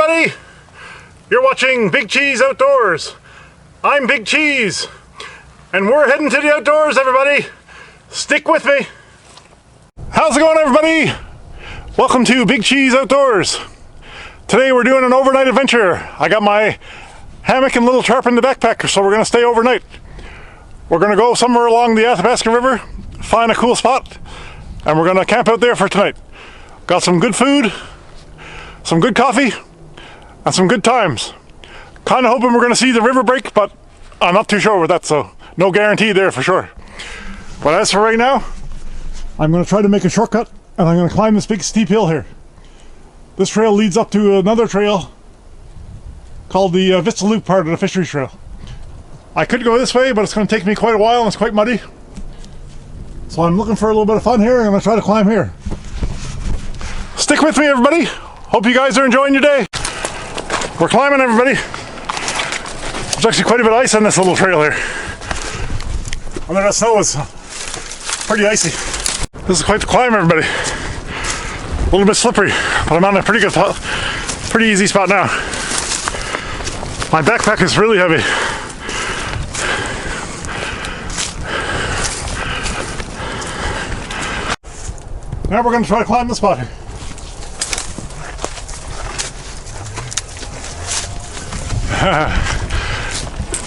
everybody! You're watching Big Cheese Outdoors. I'm Big Cheese, and we're heading to the outdoors, everybody. Stick with me. How's it going, everybody? Welcome to Big Cheese Outdoors. Today we're doing an overnight adventure. I got my hammock and little tarp in the backpack, so we're going to stay overnight. We're going to go somewhere along the Athabasca River, find a cool spot, and we're going to camp out there for tonight. Got some good food, some good coffee, and some good times. Kind of hoping we're going to see the river break, but I'm not too sure with that, so no guarantee there for sure. But as for right now, I'm going to try to make a shortcut, and I'm going to climb this big steep hill here. This trail leads up to another trail called the Vista Loop part of the Fisheries Trail. I could go this way, but it's going to take me quite a while and it's quite muddy. So I'm looking for a little bit of fun here, and I'm going to try to climb here. Stick with me, everybody. Hope you guys are enjoying your day. We're climbing, everybody. There's actually quite a bit of ice on this little trail here. Under that snow is pretty icy. This is quite the climb, everybody. A little bit slippery, but I'm on a pretty easy spot now. My backpack is really heavy. Now we're going to try to climb the spot here.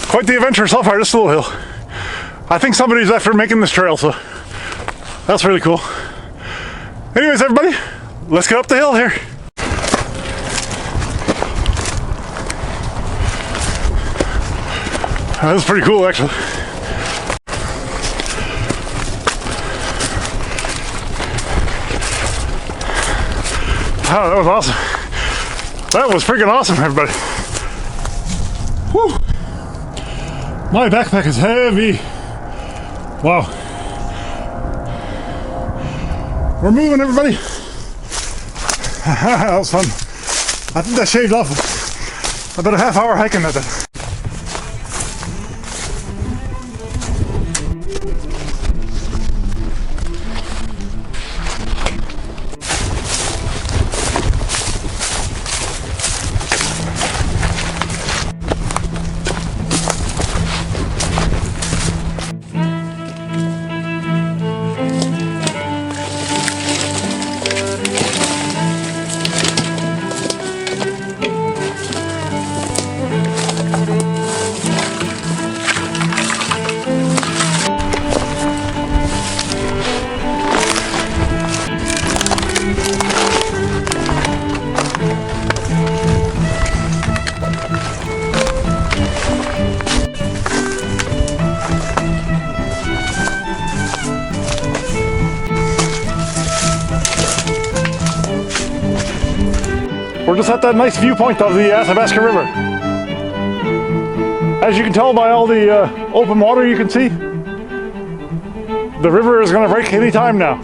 Quite the adventure so far, this little hill. I think somebody's after making this trail, so that's really cool. Anyways, everybody, let's get up the hill here. This is pretty cool, actually. Wow, that was awesome. That was freaking awesome, everybody. Whew. My backpack is heavy. Wow. We're moving, everybody. That was fun. I think that shaved off about a half-hour hiking that day. We're just at that nice viewpoint of the Athabasca River. As you can tell by all the open water you can see, the river is going to break any time now.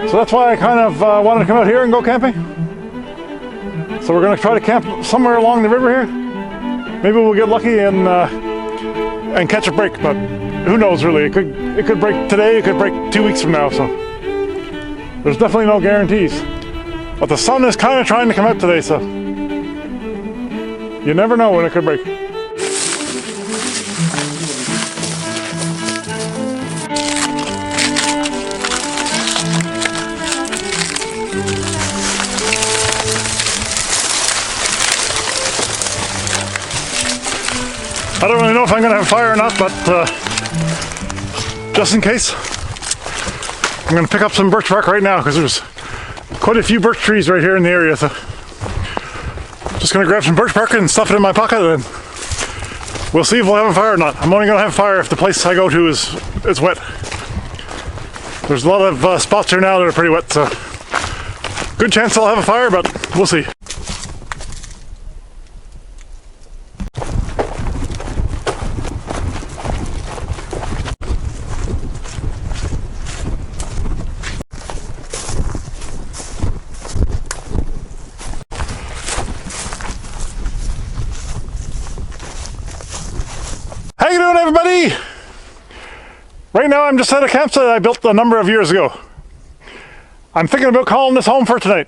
So that's why I kind of wanted to come out here and go camping. So we're going to try to camp somewhere along the river here. Maybe we'll get lucky and catch a break, but who knows really. It could break today, it could break 2 weeks from now, so there's definitely no guarantees. But the sun is kind of trying to come out today, so you never know when it could break. I don't really know if I'm going to have fire or not, but just in case, I'm going to pick up some birch bark right now because there's quite a few birch trees right here in the area, so just gonna grab some birch bark and stuff it in my pocket, and we'll see if we'll have a fire or not. I'm only gonna have fire if the place I go to is wet. There's a lot of spots here now that are pretty wet, so good chance I'll have a fire, but we'll see. How you doing, everybody? Right now I'm just at a campsite I built a number of years ago. I'm thinking about calling this home for tonight.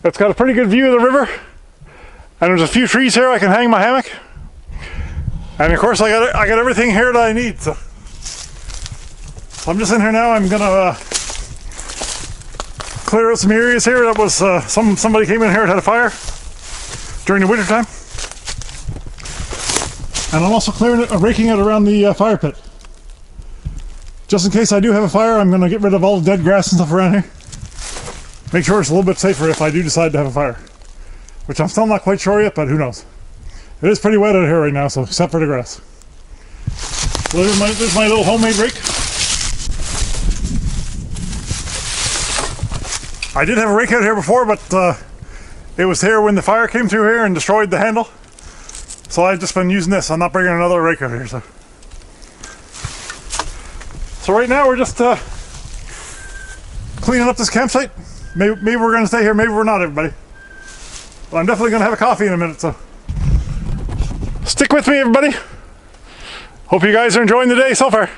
It's got a pretty good view of the river, and there's a few trees here I can hang my hammock. And of course I got everything here that I need. So I'm just in here now. I'm gonna clear out some areas here that was somebody came in here and had a fire during the winter time. And I'm also raking it around the fire pit. Just in case I do have a fire, I'm gonna get rid of all the dead grass and stuff around here. Make sure it's a little bit safer if I do decide to have a fire. Which I'm still not quite sure yet, but who knows. It is pretty wet out here right now, so except for the grass. So there's my little homemade rake. I did have a rake out here before, but it was here when the fire came through here and destroyed the handle. So I've just been using this. I'm not bringing another rake out here. So right now we're just cleaning up this campsite. Maybe we're going to stay here, maybe we're not, everybody. But I'm definitely going to have a coffee in a minute, so stick with me, everybody. Hope you guys are enjoying the day so far.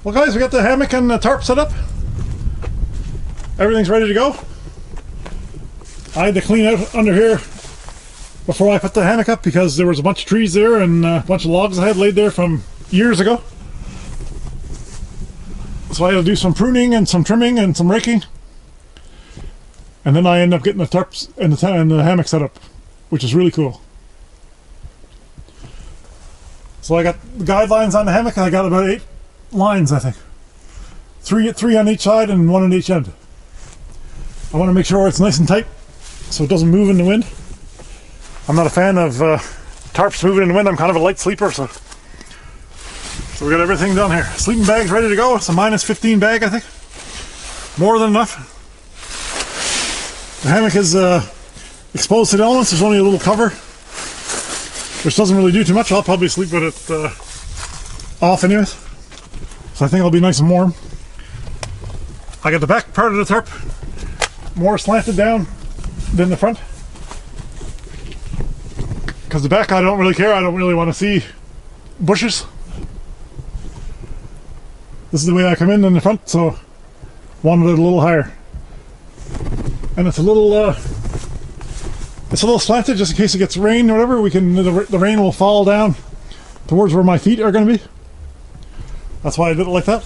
Well guys, we got the hammock and the tarp set up. Everything's ready to go. I had to clean out under here before I put the hammock up because there was a bunch of trees there and a bunch of logs I had laid there from years ago. So I had to do some pruning and some trimming and some raking. And then I ended up getting the tarps and the hammock set up, which is really cool. So I got the guidelines on the hammock. I got about 8 lines, I think. Three on each side and 1 on each end. I want to make sure it's nice and tight so it doesn't move in the wind. I'm not a fan of tarps moving in the wind. I'm kind of a light sleeper, so we got everything done here. Sleeping bag's ready to go. It's a -15 bag, I think. More than enough. The hammock is exposed to the elements. There's only a little cover, which doesn't really do too much. I'll probably sleep with it off anyways. So I think it'll be nice and warm. I got the back part of the tarp more slanted down than the front. Because the back I don't really care. I don't really want to see bushes. This is the way I come in the front, so wanted it a little higher. And it's a little slanted just in case it gets rain or whatever. The rain will fall down towards where my feet are going to be. That's why I did it like that.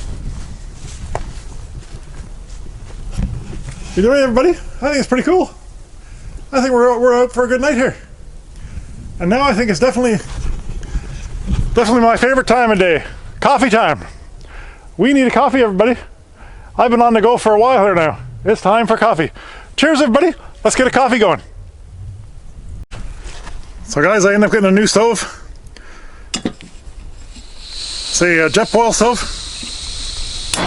Either way, everybody, I think it's pretty cool. I think we're out for a good night here. And now I think it's definitely my favorite time of day. Coffee time. We need a coffee, everybody. I've been on the go for a while here now. It's time for coffee. Cheers, everybody. Let's get a coffee going. So guys, I ended up getting a new stove. It's a jet boil stove. I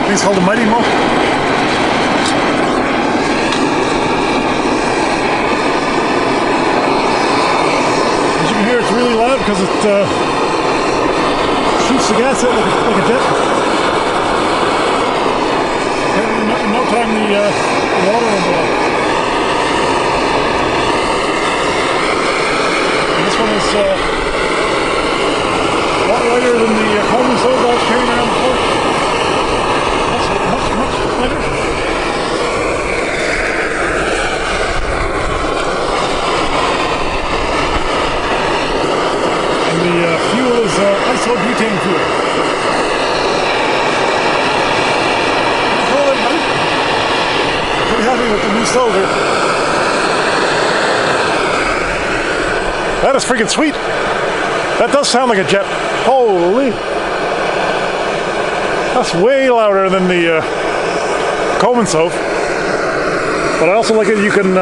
think it's called a Mighty Mo. As you can hear, it's really loud because it shoots the gas out like a jet. In no time the water will boil. And this one is a lot lighter than the Coleman stove I was carrying around before. Much lighter. And the fuel is isobutane fuel. Pretty happy with the new stove here. That is freaking sweet. That does sound like a jet. Holy. That's way louder than the Coleman stove. But I also like it, you can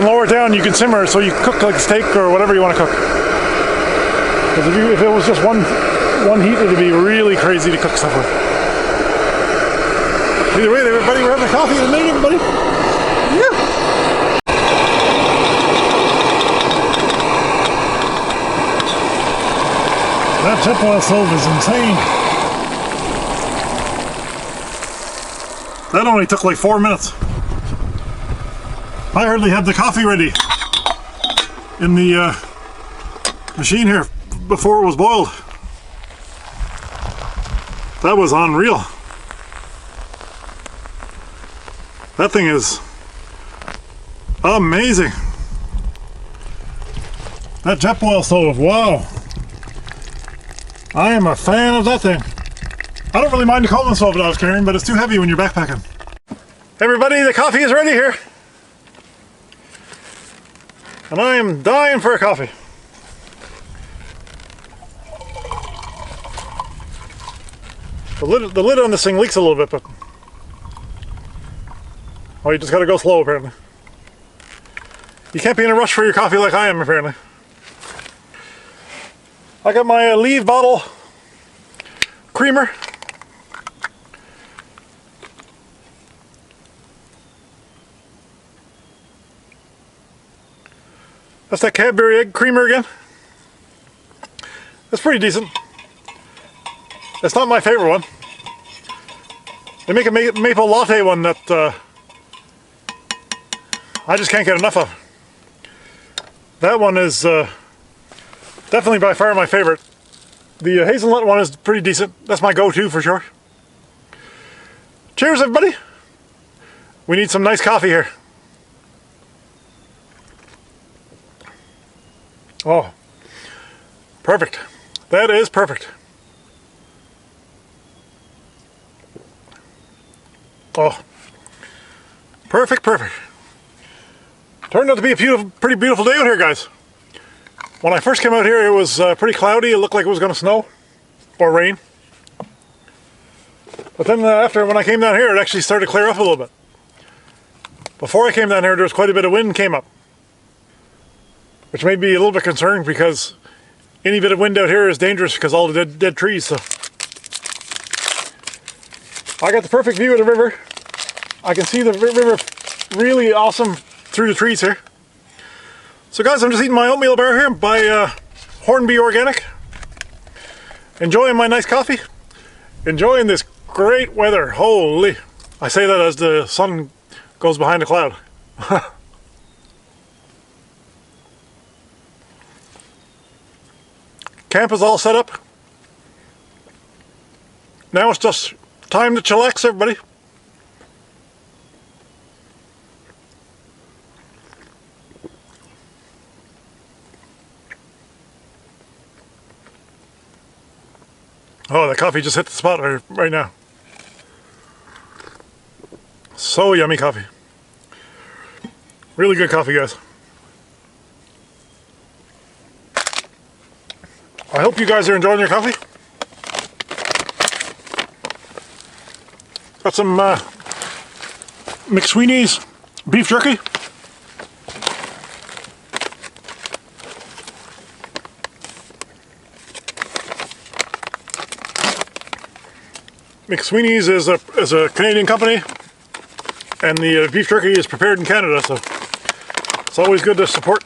lower it down, you can simmer it so you cook like a steak or whatever you want to cook. Because if it was just one heat, it'd be really crazy to cook stuff with. Either way, everybody, we're having a coffee in a minute, everybody. Yeah. That jet boil stove is insane. That only took like 4 minutes. I hardly had the coffee ready in the machine here before it was boiled. That was unreal. That thing is amazing. That jet boil stove, wow. I am a fan of that thing. I don't really mind the Coleman stove that I was carrying, but it's too heavy when you're backpacking. Everybody, the coffee is ready here. And I am dying for a coffee. The lid on this thing leaks a little bit, but oh, you just gotta go slow apparently. You can't be in a rush for your coffee like I am apparently. I got my Leave bottle creamer. That's that Cadbury egg creamer again. That's pretty decent. It's not my favorite one. They make a maple latte one that I just can't get enough of. That one is definitely by far my favorite. The hazelnut one is pretty decent. That's my go-to for sure. Cheers, everybody. We need some nice coffee here. Oh, perfect. That is perfect. Oh, perfect, perfect. Turned out to be a pretty beautiful day out here, guys. When I first came out here, it was pretty cloudy. It looked like it was going to snow or rain. But then when I came down here, it actually started to clear up a little bit. Before I came down here, there was quite a bit of wind came up, which made me a little bit concerned because any bit of wind out here is dangerous because all the dead trees. So I got the perfect view of the river. I can see the river really awesome through the trees here. So guys, I'm just eating my oatmeal bar here by Hornby Organic. Enjoying my nice coffee. Enjoying this great weather. Holy. I say that as the sun goes behind a cloud. Camp is all set up. Now it's just time to chillax, everybody. Oh, the coffee just hit the spot right now. So yummy coffee. Really good coffee, guys. I hope you guys are enjoying your coffee. Got some McSweeney's beef jerky. McSweeney's is a Canadian company, and the beef jerky is prepared in Canada, so it's always good to support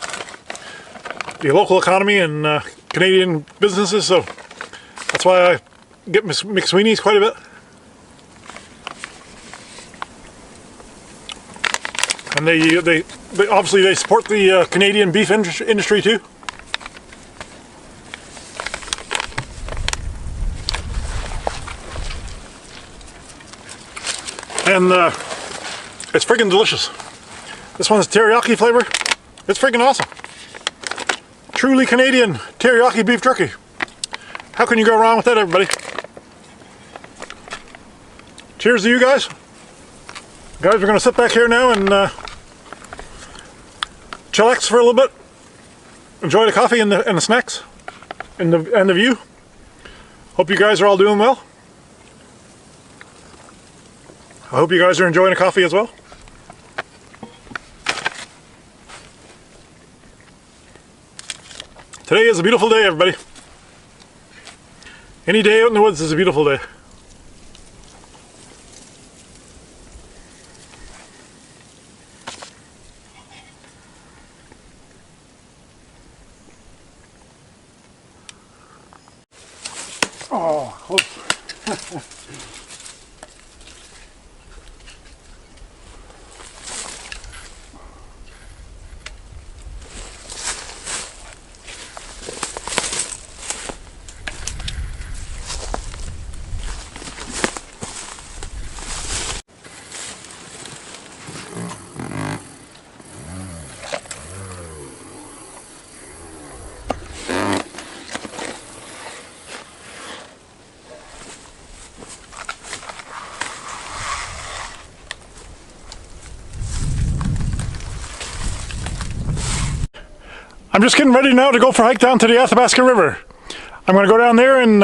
the local economy and Canadian businesses, so that's why I get McSweeney's quite a bit. And they obviously they support the Canadian beef industry too. And it's friggin' delicious. This one's teriyaki flavor. It's friggin' awesome. Truly Canadian teriyaki beef jerky. How can you go wrong with that, everybody? Cheers to you guys. Guys, we're gonna sit back here now and chillax for a little bit. Enjoy the coffee and the snacks and the view. Hope you guys are all doing well. I hope you guys are enjoying the coffee as well. Today is a beautiful day, everybody. Any day out in the woods is a beautiful day. Oh, close. I'm just getting ready now to go for a hike down to the Athabasca River. I'm going to go down there and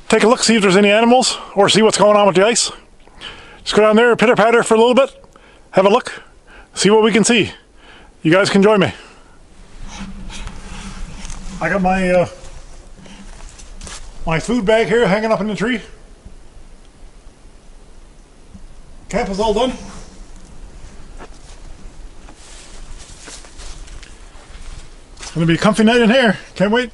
take a look, see if there's any animals or see what's going on with the ice. Just go down there, pitter patter for a little bit, have a look, see what we can see. You guys can join me. I got my my food bag here hanging up in the tree. Camp is all done. It's going to be a comfy night in here. Can't wait.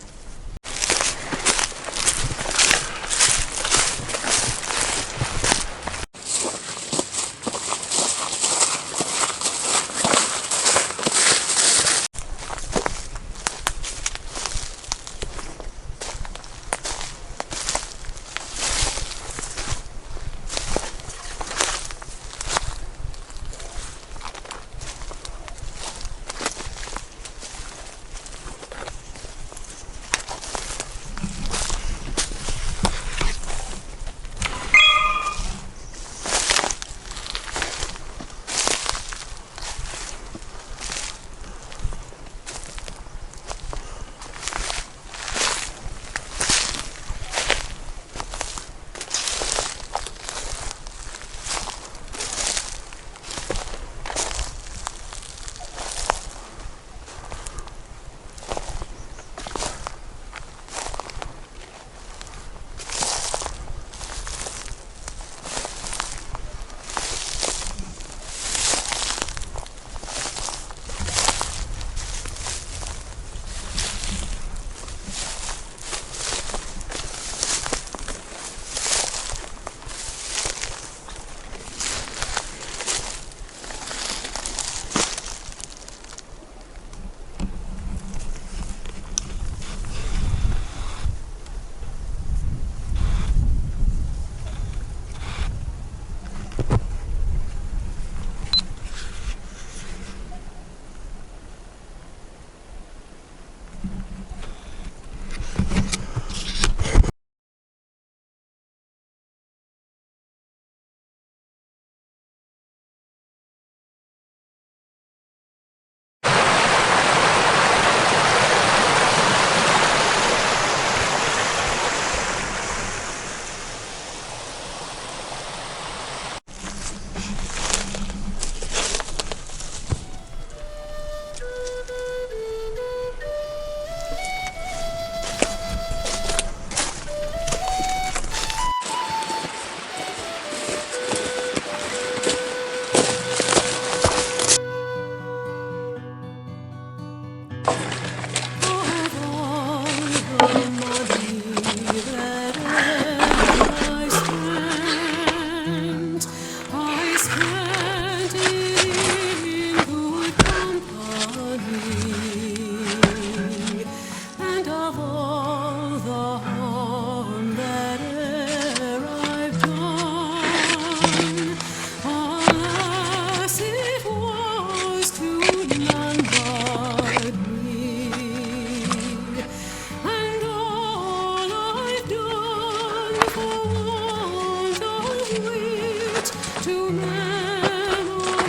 to memory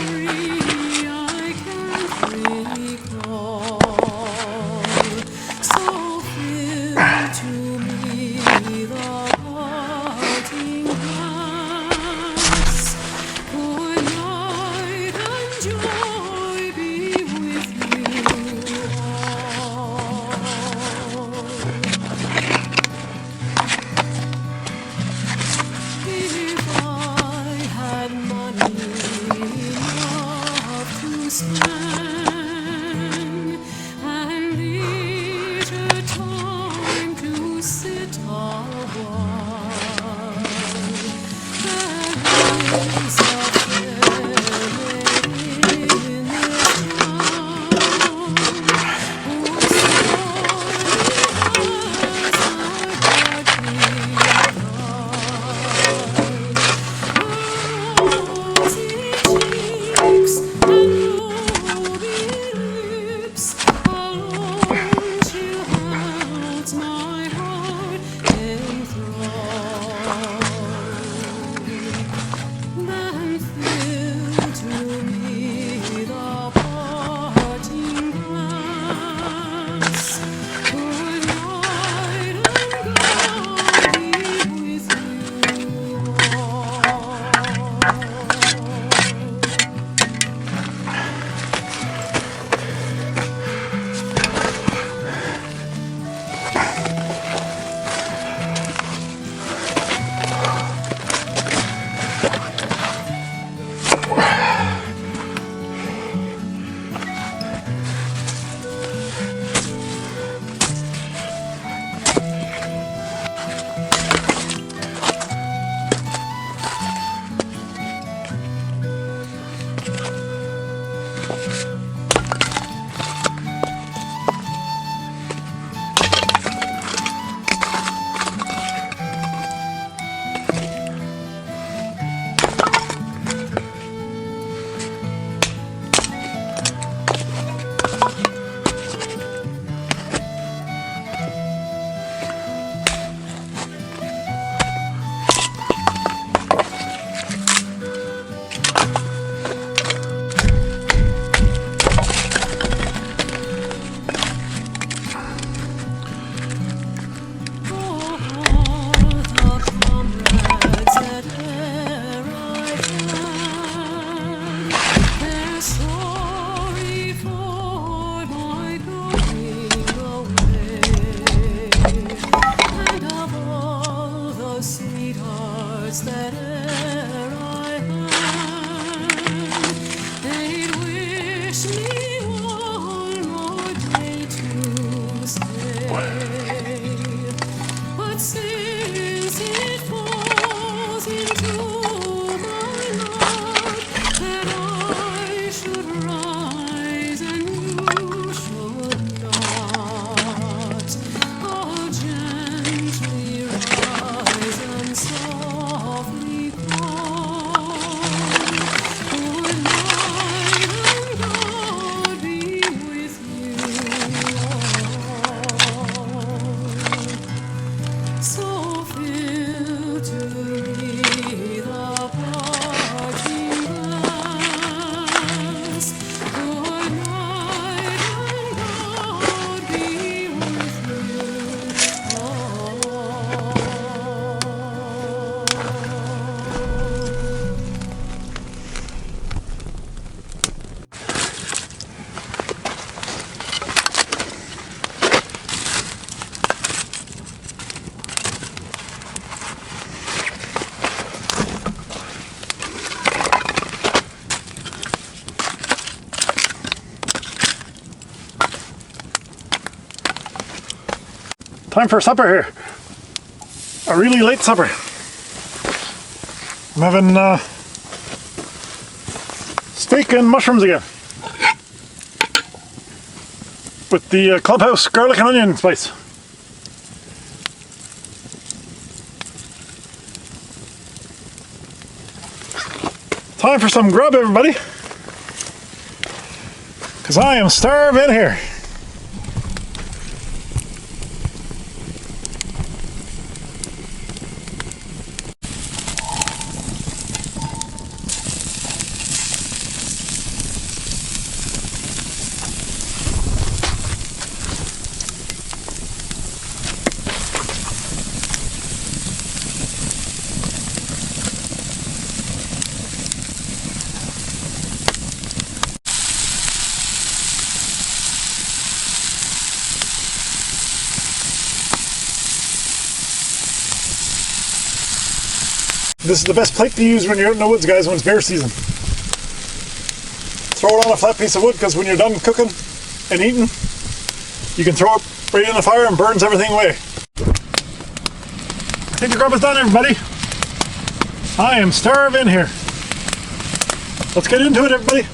I can't recall. So fill to me the parting glass. Good night and joy be with you all. If I had money enough to spend and leisure time to sit a while, there is a fair lady in this town whose story has a rosy cheeks and ruby lips, alone she holds my heart enthralled. Then fill to me the parting glass. Good night and God be with you all. That e'er I had, they'd wish me one more day to stay. But since it falls into my lot that I should rise and you should not, I'll gently rise and softly call. Good night and God be with you all. So fill to me the parting glass. Good night and God be with you all. Time for supper here. A really late supper. I'm having steak and mushrooms again. With the Clubhouse garlic and onion spice. Time for some grub, everybody. Because I am starving here. This is the best plate to use when you're out in the woods, guys, when it's bear season. Throw it on a flat piece of wood, because when you're done cooking and eating, you can throw it right in the fire and burns everything away. I think the grub is done, everybody. I am starving here. Let's get into it, everybody.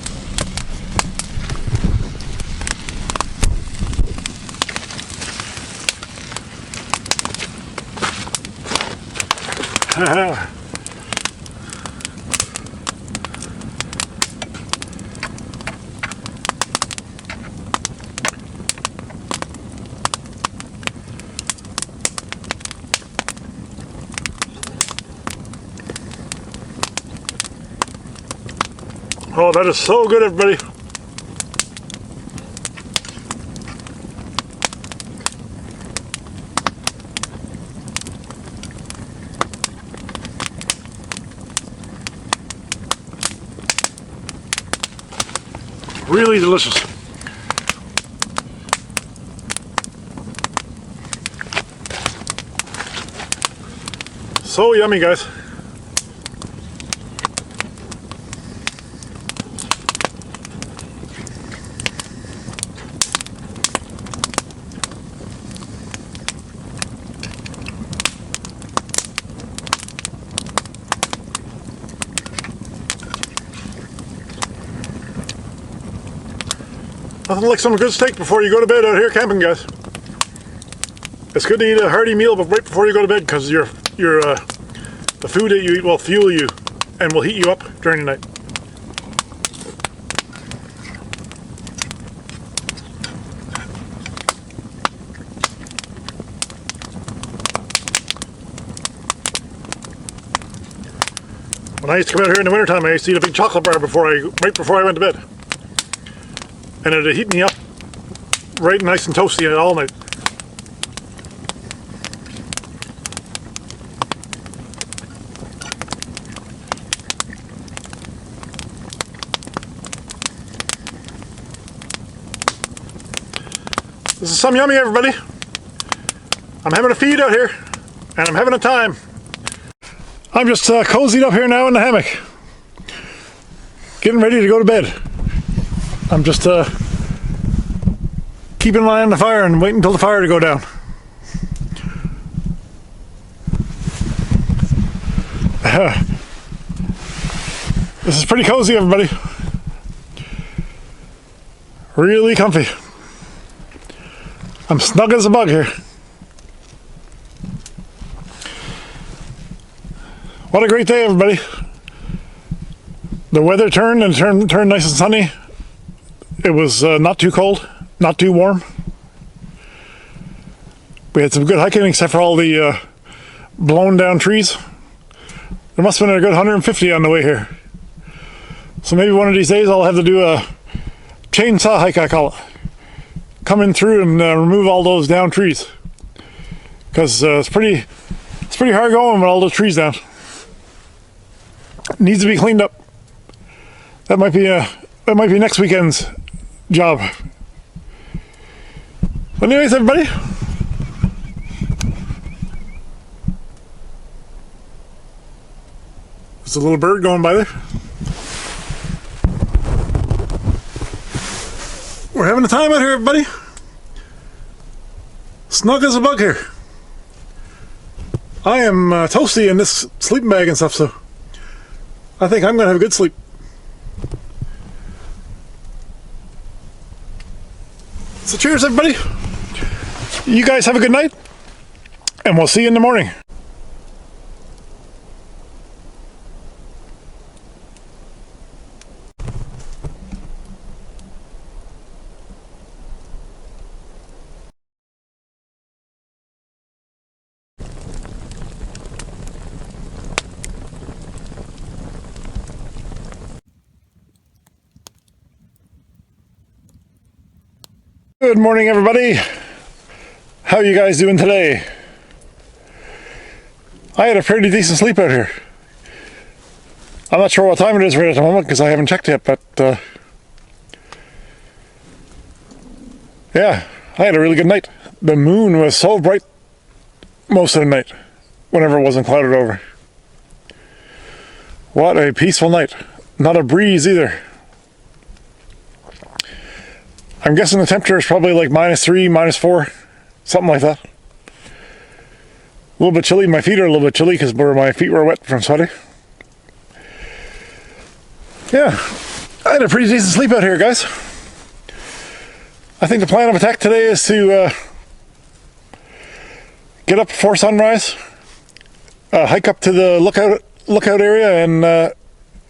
Oh, that is so good, everybody. Really delicious. So yummy, guys. Nothing like some good steak before you go to bed out here camping, guys. It's good to eat a hearty meal but right before you go to bed, because the food that you eat will fuel you and will heat you up during the night. When I used to come out here in the wintertime, I used to eat a big chocolate bar right before I went to bed. And it'd heat me up right nice and toasty all night. This is some yummy, everybody. I'm having a feed out here, and I'm having a time. I'm just cozied up here now in the hammock, getting ready to go to bed. I'm just keeping an eye on the fire and waiting until the fire to go down. This is pretty cozy, everybody. Really comfy. I'm snug as a bug here. What a great day, everybody. The weather turned and turned nice and sunny. It was not too cold, not too warm. We had some good hiking except for all the blown down trees. There must have been a good 150 on the way here. So maybe one of these days I'll have to do a chainsaw hike, I call it. Come in through and remove all those down trees. Because it's pretty hard going with all those trees down. It needs to be cleaned up. That might be next weekend's job. But anyways, everybody, there's a little bird going by there. We're having a time out here, everybody. Snug as a bug here. I am toasty in this sleeping bag and stuff, so I think I'm gonna have a good sleep. So cheers, everybody. You guys have a good night, and we'll see you in the morning. Good morning, everybody. How are you guys doing today? I had a pretty decent sleep out here. I'm not sure what time it is right at the moment because I haven't checked yet, but yeah, I had a really good night. The moon was so bright most of the night, whenever it wasn't clouded over. What a peaceful night. Not a breeze either. I'm guessing the temperature is probably like -3, -4, something like that. A little bit chilly. My feet are a little bit chilly because my feet were wet from sweating. Yeah, I had a pretty decent sleep out here, guys. I think the plan of attack today is to get up before sunrise, hike up to the lookout area, and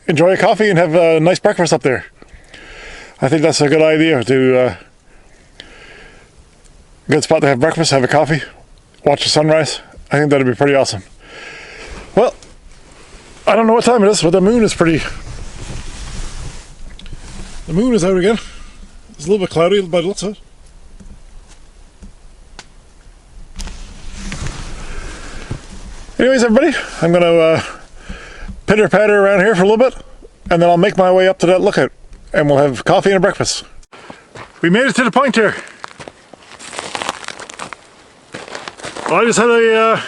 enjoy a coffee and have a nice breakfast up there. I think that's a good idea, to good spot to have breakfast, have a coffee, watch the sunrise. I think that'd be pretty awesome. Well, I don't know what time it is, but the moon is out again. It's a little bit cloudy by the looks of it. Anyways, everybody, I'm going to pitter-patter around here for a little bit, and then I'll make my way up to that lookout, and we'll have coffee and breakfast. We made it to the point here. Well, I just had a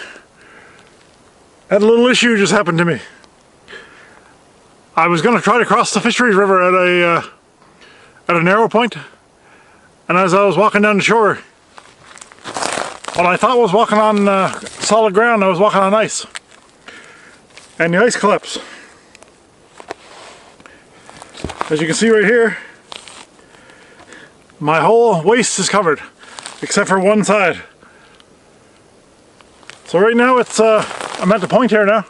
little issue just happened to me. I was going to try to cross the Fisheries River at a narrow point, and as I was walking down the shore, what I thought was walking on solid ground, I was walking on ice, and the ice collapsed. As you can see right here, my whole waist is covered except for one side. So right now I'm at the point here now.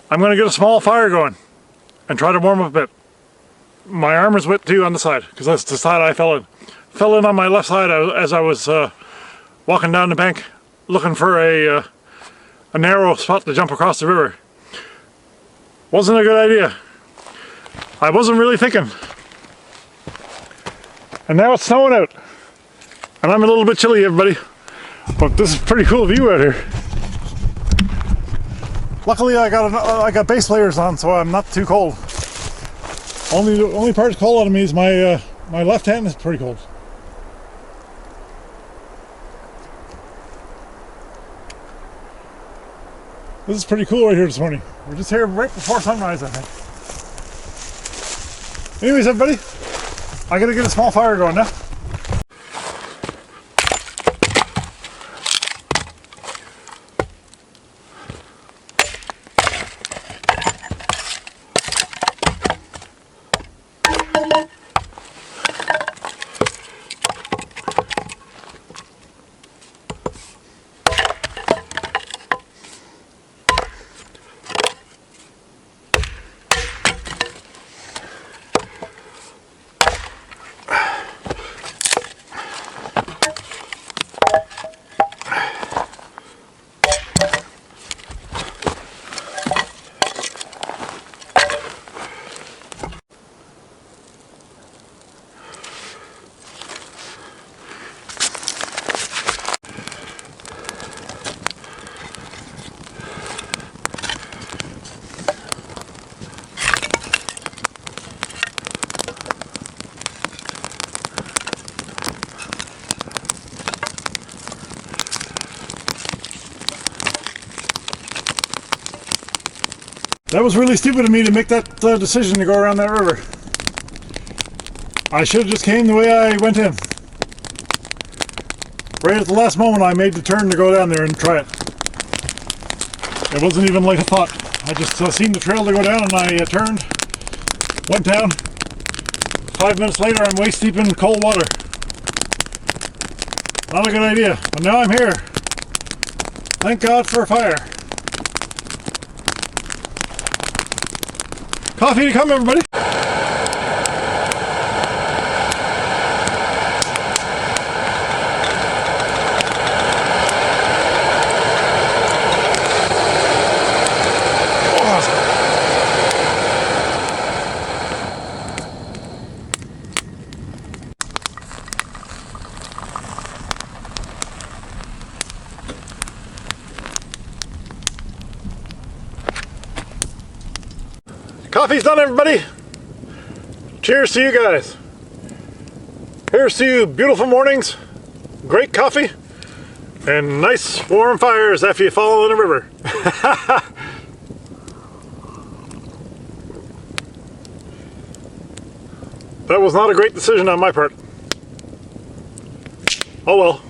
I'm going to get a small fire going and try to warm up a bit. My arm is wet too on the side, because that's the side I fell in. Fell in on my left side as I was walking down the bank looking for a narrow spot to jump across the river. Wasn't a good idea. I wasn't really thinking. And now it's snowing out. And I'm a little bit chilly, everybody. But this is a pretty cool view out here. Luckily I got base layers on, so I'm not too cold. The only part that's cold on me is my left hand is pretty cold. This is pretty cool right here this morning. We're just here right before sunrise, I think. Anyways, everybody, I gotta get a small fire going now. That was really stupid of me to make that decision to go around that river. I should have just came the way I went in. Right at the last moment I made the turn to go down there and try it. It wasn't even like a thought. I just seen the trail to go down and I turned, went down. 5 minutes later I'm waist deep in cold water. Not a good idea, but now I'm here. Thank God for a fire. Coffee to come, everybody. Coffee's done, everybody. Cheers to you guys. Here's to you, beautiful mornings, great coffee, and nice warm fires after you fall in the river. That was not a great decision on my part. Oh well.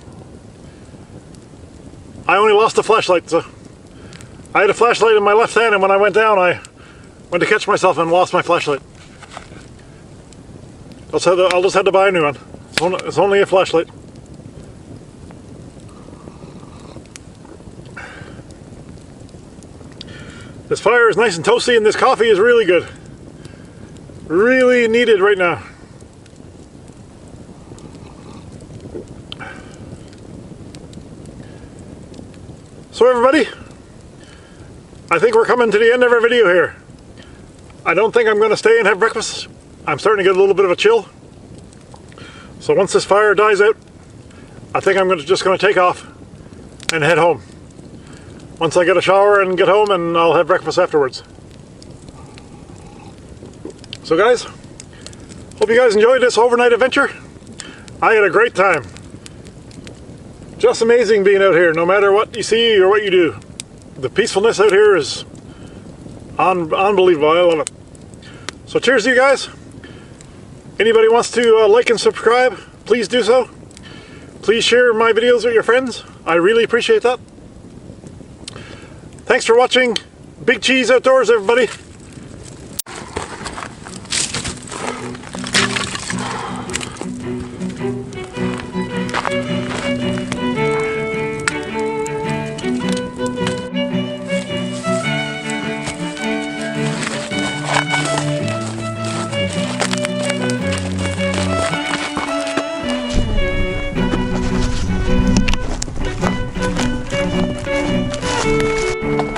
I only lost a flashlight, so I had a flashlight in my left hand, and when I went down, I went to catch myself and lost my flashlight. I'll just have to buy a new one. It's only a flashlight. This fire is nice and toasty, and this coffee is really good. Really needed right now. So everybody, I think we're coming to the end of our video here. I don't think I'm going to stay and have breakfast. I'm starting to get a little bit of a chill. So once this fire dies out, I think I'm just going to take off and head home. Once I get a shower and get home, and I'll have breakfast afterwards. So guys, hope you guys enjoyed this overnight adventure. I had a great time. Just amazing being out here, no matter what you see or what you do. The peacefulness out here is unbelievable. I love it. So cheers to you guys. Anybody wants to like and subscribe, please do so. Please share my videos with your friends. I really appreciate that. Thanks for watching Big Cheese Outdoors, everybody.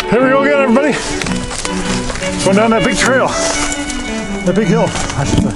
Here we go again, everybody. Going down that big trail, that big hill, I should say.